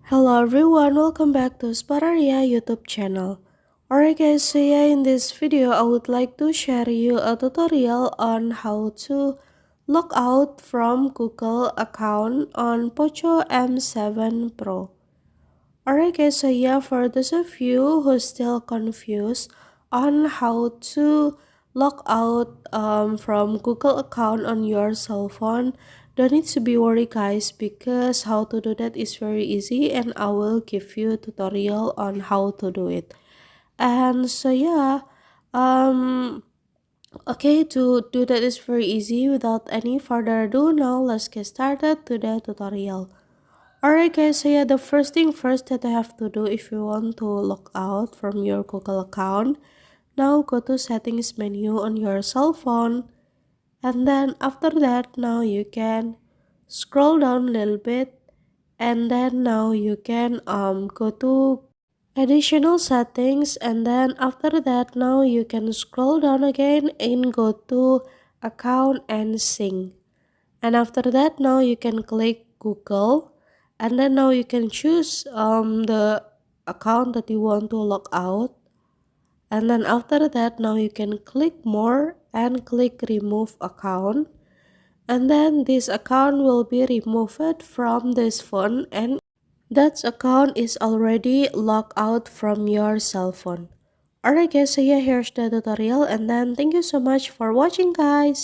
Hello everyone, welcome back to Spararia YouTube channel. Alright guys, so yeah, in this video I would like to share you a tutorial on how to log out from Google account on Poco M7 Pro. Alright guys, so yeah, for those of you who still confused on how to log out from Google account on your cell phone, don't need to be worried guys, because how to do that is very easy and I will give you a tutorial on how to do it. And so yeah, okay, to do that is very easy. Without any further ado, now let's get started to the tutorial. Alright guys, so yeah, the first thing first that I have to do if you want to log out from your Google account, now go to settings menu on your cell phone, and then after that now you can scroll down a little bit, and then now you can go to additional settings, and then after that now you can scroll down again and go to account and sync. And after that now you can click Google, and then now you can choose the account that you want to log out, and then after that now you can click more and click remove account, and then this account will be removed from this phone and that account is already logged out from your cell phone. Alright guys, so yeah, here's the tutorial, and then thank you so much for watching guys.